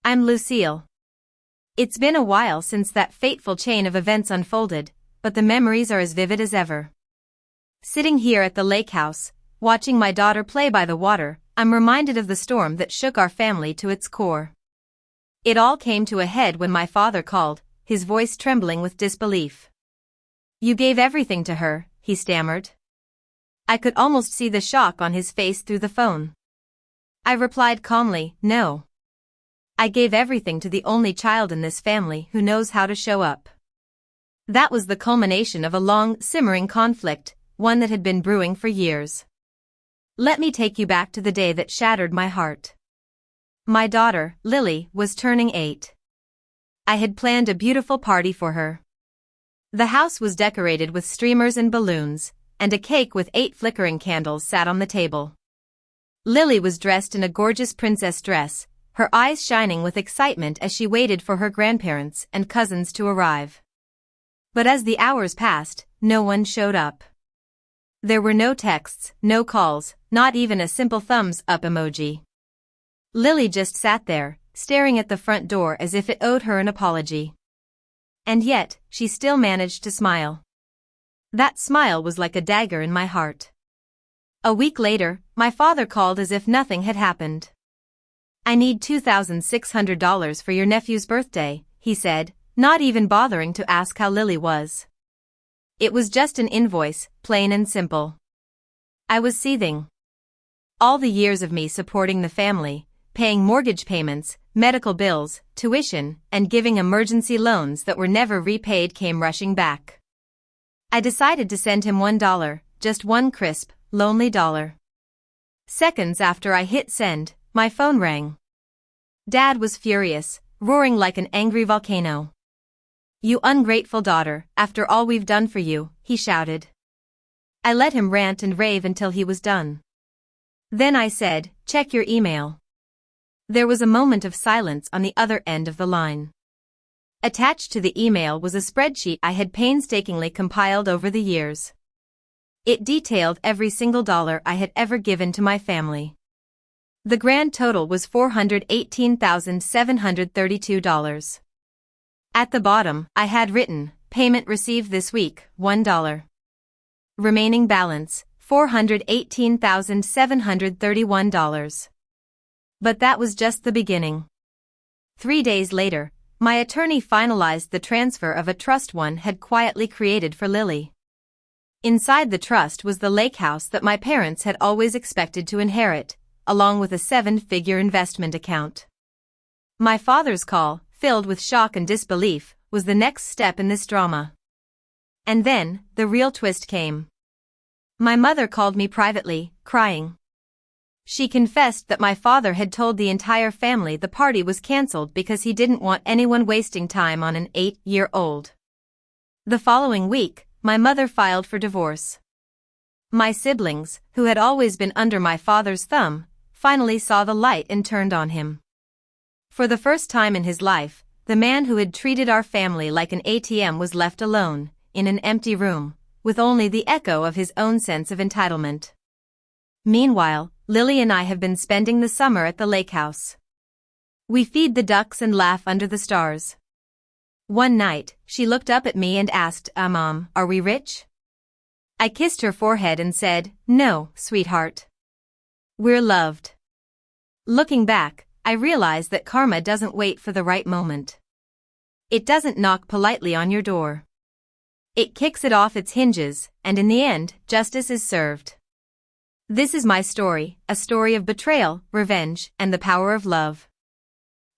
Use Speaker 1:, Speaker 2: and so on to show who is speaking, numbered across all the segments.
Speaker 1: I'm Lucille. It's been a while since that fateful chain of events unfolded, but the memories are as vivid as ever. Sitting here at the lake house, watching my daughter play by the water, I'm reminded of the storm that shook our family to its core. It all came to a head when my father called, his voice trembling with disbelief. "You gave everything to her," he stammered. I could almost see the shock on his face through the phone. I replied calmly, "No. I gave everything to the only child in this family who knows how to show up." That was the culmination of a long, simmering conflict, one that had been brewing for years. Let me take you back to the day that shattered my heart. My daughter, Lily, was turning 8. I had planned a beautiful party for her. The house was decorated with streamers and balloons, and a cake with 8 flickering candles sat on the table. Lily was dressed in a gorgeous princess dress, her eyes shining with excitement as she waited for her grandparents and cousins to arrive. But as the hours passed, no one showed up. There were no texts, no calls, not even a simple thumbs-up emoji. Lily just sat there, staring at the front door as if it owed her an apology. And yet, she still managed to smile. That smile was like a dagger in my heart. A week later, my father called as if nothing had happened. "I need $2,600 for your nephew's birthday," he said, not even bothering to ask how Lily was. It was just an invoice, plain and simple. I was seething. All the years of me supporting the family, paying mortgage payments, medical bills, tuition, and giving emergency loans that were never repaid came rushing back. I decided to send him $1, just one crisp, lonely dollar. Seconds after I hit send, my phone rang. Dad was furious, roaring like an angry volcano. "You ungrateful daughter, after all we've done for you," he shouted. I let him rant and rave until he was done. Then I said, "Check your email." There was a moment of silence on the other end of the line. Attached to the email was a spreadsheet I had painstakingly compiled over the years. It detailed every single dollar I had ever given to my family. The grand total was $418,732. At the bottom, I had written, "Payment received this week, $1. Remaining balance, $418,731. But that was just the beginning. 3 days later, my attorney finalized the transfer of a trust one had quietly created for Lily. Inside the trust was the lake house that my parents had always expected to inherit, along with a 7-figure investment account. My father's call, filled with shock and disbelief, was the next step in this drama. And then, the real twist came. My mother called me privately, crying. She confessed that my father had told the entire family the party was cancelled because he didn't want anyone wasting time on an 8-year-old. The following week, my mother filed for divorce. My siblings, who had always been under my father's thumb, finally saw the light and turned on him. For the first time in his life, the man who had treated our family like an ATM was left alone, in an empty room, with only the echo of his own sense of entitlement. Meanwhile, Lily and I have been spending the summer at the lake house. We feed the ducks and laugh under the stars. One night, she looked up at me and asked, Mom, are we rich?" I kissed her forehead and said, "No, sweetheart. We're loved." Looking back, I realized that karma doesn't wait for the right moment. It doesn't knock politely on your door. It kicks it off its hinges, and in the end, justice is served. This is my story, a story of betrayal, revenge, and the power of love.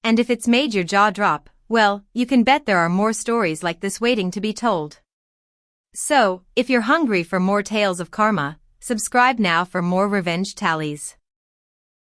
Speaker 1: And if it's made your jaw drop, well, you can bet there are more stories like this waiting to be told. So, if you're hungry for more tales of karma, subscribe now for more revenge tallies.